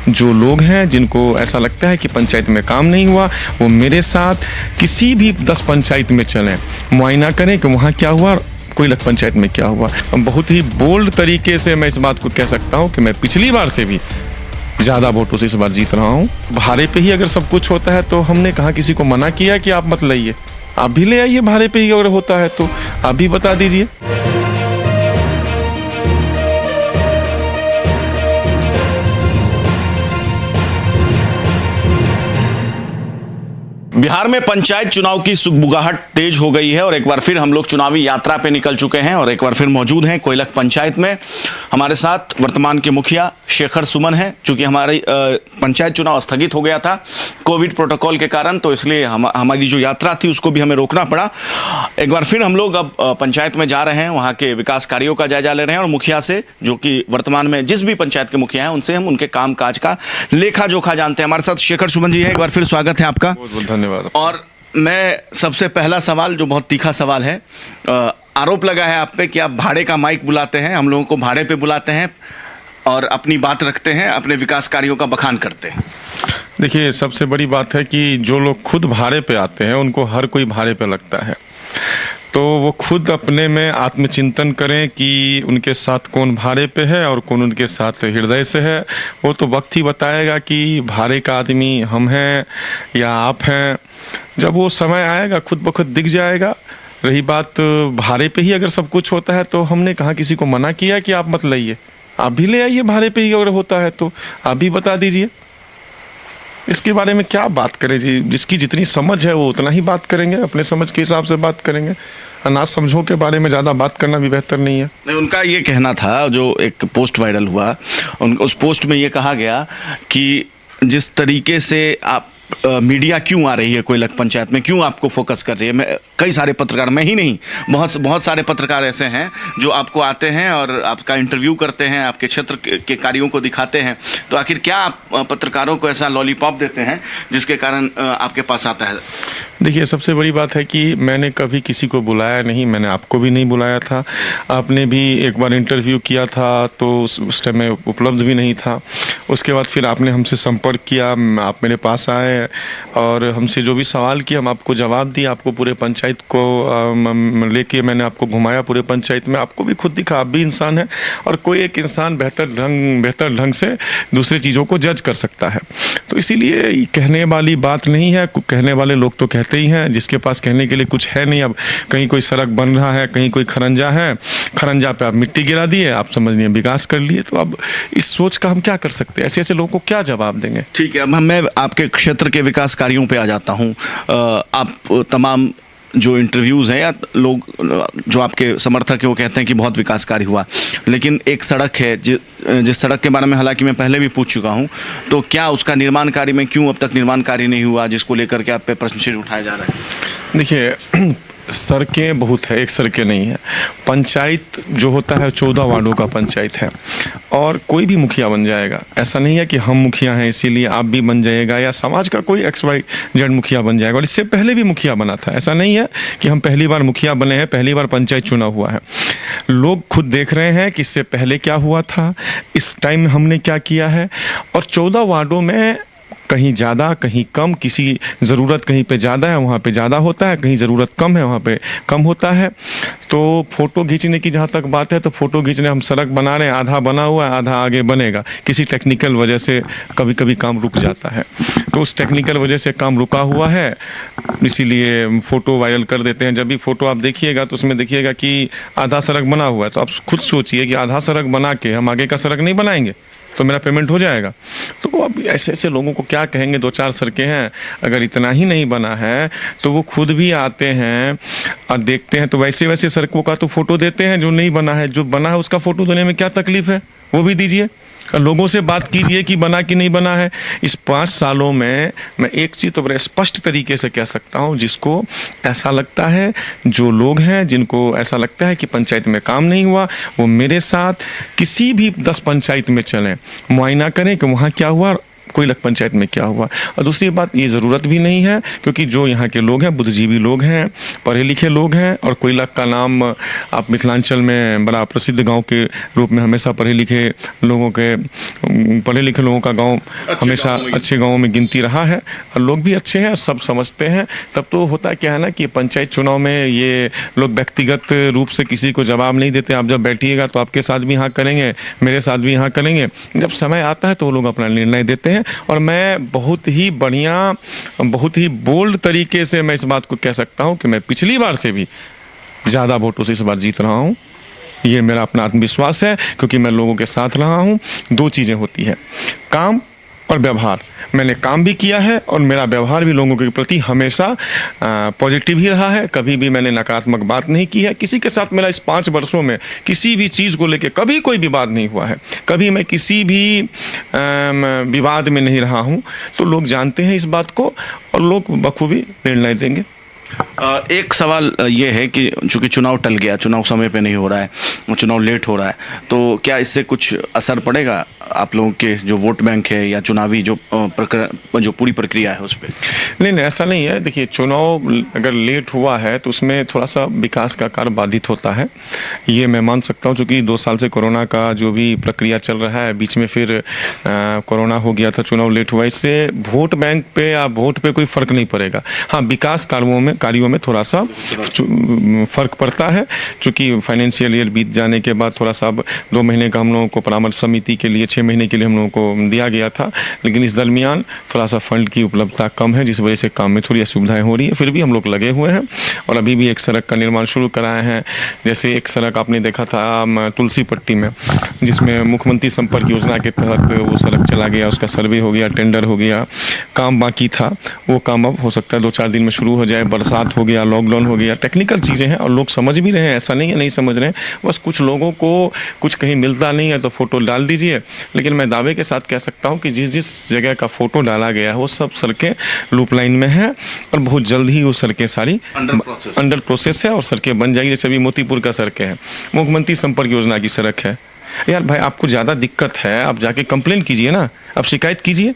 जो लोग हैं जिनको ऐसा लगता है कि पंचायत में काम नहीं हुआ, वो मेरे साथ किसी भी 10 पंचायत में चलें, मुआयना करें कि वहाँ क्या हुआ, कोयलख पंचायत में क्या हुआ। बहुत ही बोल्ड तरीके से मैं इस बात को कह सकता हूँ कि मैं पिछली बार से भी ज़्यादा वोटों से इस बार जीत रहा हूँ। भाड़े पे ही अगर सब कुछ होता है तो हमने कहाँ किसी को मना किया कि आप मत लाइए, आप भी ले आइए। भाड़े पे ही अगर होता है तो आप भी बता दीजिए। बिहार में पंचायत चुनाव की सुगबुगाहट तेज हो गई है और एक बार फिर हम लोग चुनावी यात्रा पे निकल चुके हैं और एक बार फिर मौजूद हैं कोयलख पंचायत में। हमारे साथ वर्तमान के मुखिया शेखर सुमन हैं। चूंकि हमारी पंचायत चुनाव स्थगित हो गया था कोविड प्रोटोकॉल के कारण, तो इसलिए हमारी जो यात्रा थी उसको भी हमें रोकना पड़ा। एक बार फिर हम लोग अब पंचायत में जा रहे हैं, वहाँ के विकास कार्यों का जायजा ले रहे हैं और मुखिया से, जो कि वर्तमान में जिस भी पंचायत के मुखिया हैं, उनसे हम उनके काम काज का लेखा जोखा जानते हैं। हमारे साथ शेखर सुमन जी है, एक बार फिर स्वागत है आपका। बहुत बहुत धन्यवाद। और मैं सबसे पहला सवाल, जो बहुत तीखा सवाल है, आरोप लगा है आप पे कि आप भाड़े का माइक बुलाते हैं, हम लोगों को भाड़े पे बुलाते हैं और अपनी बात रखते हैं, अपने विकास कार्यों का बखान करते हैं। देखिए, सबसे बड़ी बात है कि जो लोग खुद भाड़े पे आते हैं उनको हर कोई भाड़े पे लगता है, तो वो खुद अपने में आत्मचिंतन करें कि उनके साथ कौन भाड़े पे है और कौन उनके साथ हृदय से है। वो तो वक्त ही बताएगा कि भाड़े का आदमी हम हैं या आप हैं। जब वो समय आएगा खुद ब खुद दिख जाएगा। रही बात भाड़े पे ही अगर सब कुछ होता है तो हमने कहाँ किसी को मना किया कि आप मत लाइए, आप भी ले आइए। भाड़े पे ही अगर होता है तो आप भी बता दीजिए। इसके बारे में क्या बात करें जी, जिसकी जितनी समझ है वो उतना ही बात करेंगे, अपने समझ के हिसाब से बात करेंगे। ना समझों के बारे में ज़्यादा बात करना भी बेहतर नहीं है। नहीं, उनका ये कहना था, जो एक पोस्ट वायरल हुआ, उस पोस्ट में ये कहा गया कि जिस तरीके से आप मीडिया क्यों आ रही है कोयलख पंचायत में, क्यों आपको फोकस कर रही है। कई सारे पत्रकार, मैं ही नहीं, बहुत सारे पत्रकार ऐसे हैं जो आपको आते हैं और आपका इंटरव्यू करते हैं, आपके क्षेत्र के कार्यों को दिखाते हैं। तो आखिर क्या आप पत्रकारों को ऐसा लॉलीपॉप देते हैं जिसके कारण आपके पास आता है? देखिए, सबसे बड़ी बात है कि मैंने कभी किसी को बुलाया नहीं, मैंने आपको भी नहीं बुलाया था। आपने भी एक बार इंटरव्यू किया था तो उस टाइम में उपलब्ध भी नहीं था। उसके बाद फिर आपने हमसे संपर्क किया, आप मेरे पास आए और हमसे जो भी सवाल किया हम आपको जवाब दिया। आपको पूरे पंचायत को लेके मैंने आपको घुमाया पूरे पंचायत में। आपको भी खुद दिखा आप भी इंसान है और कोई एक इंसान बेहतर ढंग से दूसरी चीज़ों को जज कर सकता है। तो इसीलिए कहने वाली बात नहीं है, कहने वाले लोग तो कहते ही हैं, जिसके पास कहने के लिए कुछ है नहीं। अब कहीं कोई सड़क बन रहा है, कहीं कोई खरंजा है, खरंजा पे आप मिट्टी गिरा दिए, आप समझ लिए विकास कर लिए। तो अब इस सोच का हम क्या कर सकते हैं, ऐसे ऐसे लोगों को क्या जवाब देंगे। ठीक है, अब मैं आपके क्षेत्र के विकास कार्यों पे आ जाता हूँ। आप तमाम जो इंटरव्यूज़ हैं या लोग जो आपके समर्थक हैं वो कहते हैं कि बहुत विकास कार्य हुआ, लेकिन एक सड़क है जिस सड़क के बारे में हालांकि मैं पहले भी पूछ चुका हूँ, तो क्या उसका निर्माण कार्य में क्यों अब तक निर्माण कार्य नहीं हुआ, जिसको लेकर के आप पे प्रश्न चिन्ह उठाया जा रहा है? देखिए, सड़कें बहुत है, एक सड़कें नहीं है। पंचायत जो होता है 14 वार्डों का पंचायत है और कोई भी मुखिया बन जाएगा। ऐसा नहीं है कि हम मुखिया हैं इसीलिए आप भी बन जाएगा या समाज का कोई XYZ मुखिया बन जाएगा। और इससे पहले भी मुखिया बना था। ऐसा नहीं है कि हम पहली बार मुखिया बने हैं, पहली बार पंचायत चुनाव हुआ है। लोग खुद देख रहे हैं कि इससे पहले क्या हुआ था, इस टाइम हमने क्या किया है। और 14 वार्डों में कहीं ज़्यादा कहीं कम, किसी ज़रूरत कहीं पे ज़्यादा है वहाँ पे ज़्यादा होता है, कहीं ज़रूरत कम है वहाँ पे कम होता है। तो फ़ोटो खींचने की जहाँ तक बात है तो फ़ोटो खींचने हम सड़क बना रहे हैं, आधा बना हुआ है, आधा आगे बनेगा। किसी टेक्निकल वजह से कभी कभी काम रुक जाता है, तो उस टेक्निकल वजह से काम रुका हुआ है, इसीलिए फ़ोटो वायरल कर देते हैं। जब भी फ़ोटो आप देखिएगा तो उसमें देखिएगा कि आधा सड़क बना हुआ है, तो आप खुद सोचिए कि आधा सड़क बना के हम आगे का सड़क नहीं बनाएंगे तो मेरा पेमेंट हो जाएगा। तो अब ऐसे ऐसे लोगों को क्या कहेंगे, 2-4 सड़कें हैं, अगर इतना ही नहीं बना है तो वो खुद भी आते हैं और देखते हैं, तो वैसे वैसे सड़कों का तो फ़ोटो देते हैं जो नहीं बना है। जो बना है उसका फ़ोटो देने में क्या तकलीफ़ है, वो भी दीजिए। लोगों से बात कीजिए कि बना कि नहीं बना है। इस 5 सालों में मैं एक चीज़ तो बड़े स्पष्ट तरीके से कह सकता हूँ, जिसको ऐसा लगता है, जो लोग हैं जिनको ऐसा लगता है कि पंचायत में काम नहीं हुआ, वो मेरे साथ किसी भी 10 पंचायत में चलें, मुआयना करें कि वहाँ क्या हुआ, कोयलक पंचायत में क्या हुआ। और दूसरी बात, ये ज़रूरत भी नहीं है, क्योंकि जो यहाँ के लोग हैं बुद्धिजीवी लोग हैं, पढ़े लिखे लोग हैं। और कोयलक का नाम आप मिथिलांचल में बड़ा प्रसिद्ध गांव के रूप में हमेशा पढ़े लिखे लोगों का गांव हमेशा अच्छे गांवों में गिनती रहा है। और लोग भी अच्छे हैं, सब समझते हैं। तब तो होता क्या है ना कि पंचायत चुनाव में ये लोग व्यक्तिगत रूप से किसी को जवाब नहीं देते। आप जब बैठिएगा तो आपके साथ भी हाँ करेंगे, मेरे साथ भी हाँ करेंगे। जब समय आता है तो वो लोग अपना निर्णय देते हैं। और मैं बहुत ही बढ़िया, बहुत ही बोल्ड तरीके से मैं इस बात को कह सकता हूँ कि मैं पिछली बार से भी ज़्यादा वोटों से इस बार जीत रहा हूँ। ये मेरा अपना आत्मविश्वास है, क्योंकि मैं लोगों के साथ रहा हूँ। दो चीज़ें होती है, काम और व्यवहार। मैंने काम भी किया है और मेरा व्यवहार भी लोगों के प्रति हमेशा पॉजिटिव ही रहा है। कभी भी मैंने नकारात्मक बात नहीं की है। किसी के साथ मेरा इस 5 वर्षों में किसी भी चीज़ को लेकर कभी कोई विवाद नहीं हुआ है। कभी मैं किसी भी विवाद में नहीं रहा हूँ। तो लोग जानते हैं इस बात को और लोग बखूबी निर्णय देंगे। एक सवाल ये है कि चूंकि चुनाव टल गया, चुनाव समय पे नहीं हो रहा है, चुनाव लेट हो रहा है, तो क्या इससे कुछ असर पड़ेगा आप लोगों के जो वोट बैंक है या चुनावी जो पूरी प्रक्रिया है उस पर? नहीं, ऐसा नहीं है। देखिए, चुनाव अगर लेट हुआ है तो उसमें थोड़ा सा विकास का कार्य बाधित होता है, ये मैं मान सकता हूँ। चूँकि 2 साल से कोरोना का जो भी प्रक्रिया चल रहा है, बीच में फिर कोरोना हो गया था, चुनाव लेट हुआ। इससे वोट बैंक पे या वोट पे कोई फ़र्क नहीं पड़ेगा। हाँ, विकास कार्यों में थोड़ा सा फ़र्क पड़ता है, चूँकि फाइनेंशियल ईयर बीत जाने के बाद थोड़ा सा 2 महीने का हम लोगों को परामर्श समिति के लिए 6 महीने के लिए हम लोगों को दिया गया था। लेकिन इस दरमियान थोड़ा सा फंड की उपलब्धता कम है, जिस वजह से काम में थोड़ी असुविधाएं हो रही है। फिर भी हम लोग लगे हुए हैं और अभी भी एक सड़क का निर्माण शुरू कराए हैं। जैसे एक सड़क आपने देखा था तुलसी पट्टी में, जिसमें मुख्यमंत्री संपर्क योजना के तहत वो सड़क चला गया, उसका सर्वे हो गया, टेंडर हो गया, काम बाकी था। वो काम अब हो सकता है 2-4 दिन में शुरू हो जाए। बरसात हो गया, लॉकडाउन हो गया, टेक्निकल चीज़ें हैं और लोग समझ भी रहे हैं, ऐसा नहीं है नहीं समझ रहे हैं। बस कुछ लोगों को कुछ कहीं मिलता नहीं है तो फ़ोटो डाल दीजिए। लेकिन मैं दावे के साथ कह सकता हूँ कि जिस जिस जगह का फ़ोटो डाला गया है वो सब सड़कें लूप लाइन में हैं और बहुत जल्द ही वो सड़कें सारी अंडर प्रोसेस है और सड़कें बन जाएगी। जैसे अभी मोतीपुर का सड़कें हैं, मुख्यमंत्री संपर्क योजना की सड़क है। यार भाई, आपको ज़्यादा दिक्कत है, आप जाके कंप्लेन कीजिए ना, आप शिकायत कीजिए।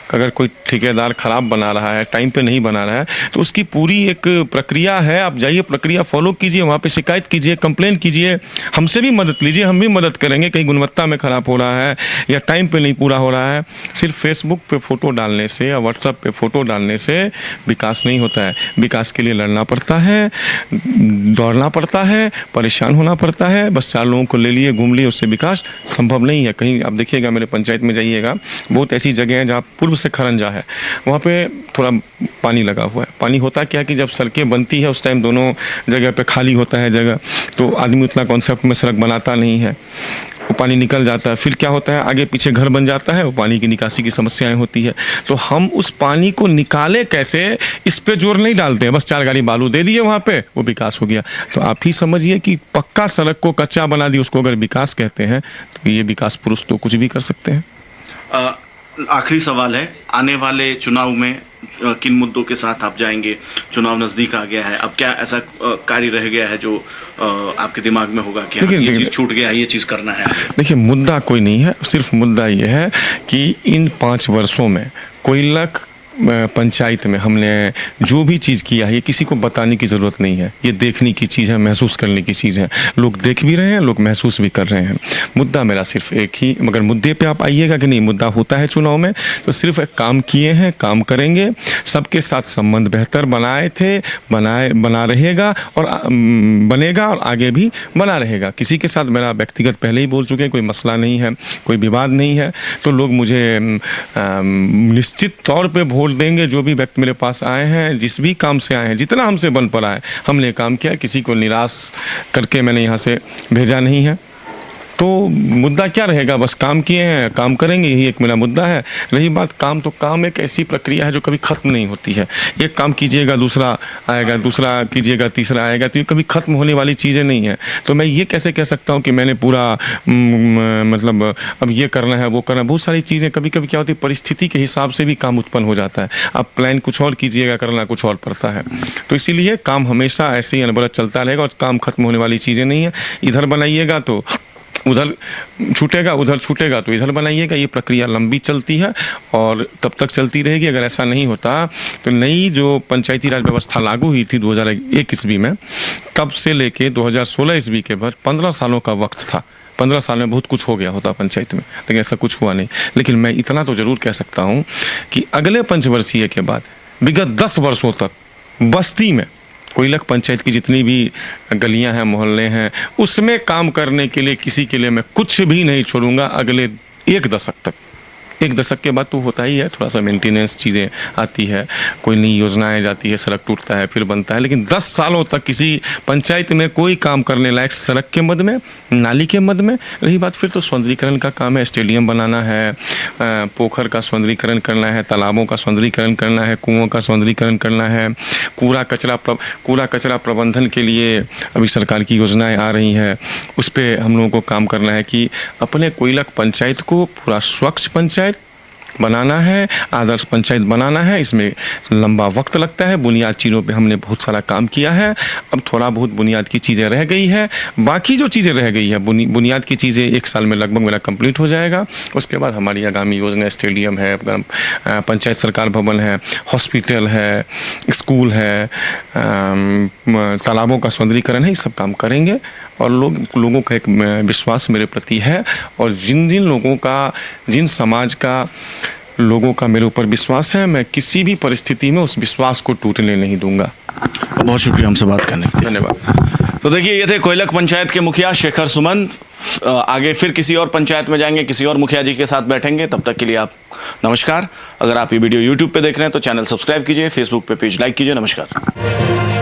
अगर कोई ठेकेदार ख़राब बना रहा है, टाइम पे नहीं बना रहा है, तो उसकी पूरी एक प्रक्रिया है। आप जाइए, प्रक्रिया फॉलो कीजिए, वहाँ पे शिकायत कीजिए, कंप्लेन कीजिए, हमसे भी मदद लीजिए, हम भी मदद करेंगे। कहीं गुणवत्ता में ख़राब हो रहा है या टाइम पे नहीं पूरा हो रहा है। सिर्फ फेसबुक पे फ़ोटो डालने से या व्हाट्सएप पे फ़ोटो डालने से विकास नहीं होता है। विकास के लिए लड़ना पड़ता है, दौड़ना पड़ता है, परेशान होना पड़ता है। बस 4 लोगों को ले लिए, घूम लिए, उससे विकास संभव नहीं है। कहीं आप देखिएगा, मेरे पंचायत में जाइएगा, बहुत ऐसी जगह हैं जहाँ पूर्व से खरंजा है, वहाँ पे थोड़ा पानी लगा हुआ है। पानी होता क्या कि जब सड़कें बनती है उस टाइम दोनों जगह पे खाली होता है जगह, तो आदमी उतना कॉन्सेप्ट में सड़क बनाता नहीं है, वो पानी निकल जाता है। फिर क्या होता है, आगे पीछे घर बन जाता है, वो पानी की निकासी की समस्याएं होती है। तो हम उस पानी को निकाले कैसे, इस पे जोर नहीं डालते हैं। बस 4 गाड़ी बालू दे दिए, वहाँ पे वो विकास हो गया। तो आप ही समझिए कि पक्का सड़क को कच्चा बना दिया, उसको अगर विकास कहते हैं तो ये विकास पुरुष तो कुछ भी कर सकते हैं। आखिरी सवाल है, आने वाले चुनाव में किन मुद्दों के साथ आप जाएंगे? चुनाव नज़दीक आ गया है, अब क्या ऐसा कार्य रह गया है जो आपके दिमाग में होगा कि ये चीज़ छूट गया, ये चीज़ करना है? देखिए, मुद्दा कोई नहीं है, सिर्फ मुद्दा ये है कि इन 5 वर्षों में कोयलक पंचायत में हमने जो भी चीज़ किया है, ये किसी को बताने की ज़रूरत नहीं है। ये देखने की चीज़ है, महसूस करने की चीज़ है। लोग देख भी रहे हैं, लोग महसूस भी कर रहे हैं। मुद्दा मेरा सिर्फ एक ही, मगर मुद्दे पे आप आइएगा कि नहीं, मुद्दा होता है चुनाव में तो सिर्फ एक काम किए हैं, काम करेंगे, सबके साथ संबंध बेहतर बनाए थे, बना रहेगा और बनेगा और आगे भी बना रहेगा। किसी के साथ मेरा व्यक्तिगत पहले ही बोल चुके हैं, कोई मसला नहीं है, कोई विवाद नहीं है। तो लोग मुझे निश्चित तौर पर वोट देंगे। जो भी व्यक्ति मेरे पास आए हैं, जिस भी काम से आए हैं, जितना हमसे बन पड़ा है हमने काम किया, किसी को निराश करके मैंने यहाँ से भेजा नहीं है। तो मुद्दा क्या रहेगा, बस काम किए हैं, काम करेंगे, यही एक मेरा मुद्दा है। रही बात काम, तो काम एक ऐसी प्रक्रिया है जो कभी ख़त्म नहीं होती है। एक काम कीजिएगा, दूसरा आएगा, दूसरा कीजिएगा, तीसरा आएगा, तो ये कभी ख़त्म होने वाली चीज़ें नहीं है। तो मैं ये कैसे कह सकता हूँ कि मैंने पूरा मतलब अब ये करना है, वो करना है। बहुत सारी चीज़ें कभी कभी क्या होती है, परिस्थिति के हिसाब से भी काम उत्पन्न हो जाता है। आप प्लान कुछ और कीजिएगा, करना कुछ और पड़ता है। तो इसीलिए काम हमेशा ऐसे ही अनवरत चलता रहेगा और काम ख़त्म होने वाली चीज़ें नहीं है। इधर बनाइएगा तो उधर छूटेगा उधर छूटेगा तो इधर बनाइएगा। ये प्रक्रिया लंबी चलती है और तब तक चलती रहेगी। अगर ऐसा नहीं होता तो नई जो पंचायती राज व्यवस्था लागू हुई थी 2001 ईस्वी में, कब से लेके 2016 ईस्वी के बाद 15 सालों का वक्त था। 15 साल में बहुत कुछ हो गया होता पंचायत में, लेकिन ऐसा कुछ हुआ नहीं। लेकिन मैं इतना तो ज़रूर कह सकता हूँ कि अगले पंचवर्षीय के बाद विगत 10 वर्षों तक बस्ती में कोयलक पंचायत की जितनी भी गलियां हैं, मोहल्ले हैं, उसमें काम करने के लिए किसी के लिए मैं कुछ भी नहीं छोड़ूंगा अगले 1 दशक तक। 1 दशक के बाद तो होता ही है, थोड़ा सा मेंटेनेंस चीज़ें आती है, कोई नई योजनाएं जाती है, सड़क टूटता है फिर बनता है, लेकिन 10 सालों तक किसी पंचायत में कोई काम करने लायक सड़क के मद में, नाली के मद में। रही बात फिर तो सौंदर्यीकरण का काम है, स्टेडियम बनाना है, पोखर का सौंदर्यीकरण करना है, तालाबों का सौंदर्यीकरण करना है, कुओं का सौंदर्यीकरण करना है, कूड़ा कचरा प्रबंधन के लिए अभी सरकार की योजनाएं आ रही हैं, उस पर हम लोगों को काम करना है कि अपने कोयलक पंचायत को पूरा स्वच्छ पंचायत बनाना है, आदर्श पंचायत बनाना है। इसमें लंबा वक्त लगता है, बुनियाद चीज़ों पे हमने बहुत सारा काम किया है। अब थोड़ा बहुत बुनियाद की चीज़ें रह गई है, बाकी जो चीज़ें रह गई है बुनियाद की चीज़ें 1 साल में लगभग मेरा कंप्लीट हो जाएगा। उसके बाद हमारी आगामी योजना स्टेडियम है, पंचायत सरकार भवन है, हॉस्पिटल है, स्कूल है, तालाबों का सौंदर्यीकरण है, ये सब काम करेंगे। और लोगों का एक विश्वास मेरे प्रति है, और जिन समाज का लोगों का मेरे ऊपर विश्वास है, मैं किसी भी परिस्थिति में उस विश्वास को टूटने नहीं दूंगा। बहुत शुक्रिया हमसे बात करने के लिए। धन्यवाद। तो देखिए, ये थे कोयलक पंचायत के मुखिया शेखर सुमन। आगे फिर किसी और पंचायत में जाएंगे, किसी और मुखिया जी के साथ बैठेंगे। तब तक के लिए आप नमस्कार। अगर आप ये वीडियो YouTube पे देख रहे हैं तो चैनल सब्सक्राइब कीजिए, फेसबुक पे पेज लाइक कीजिए। नमस्कार।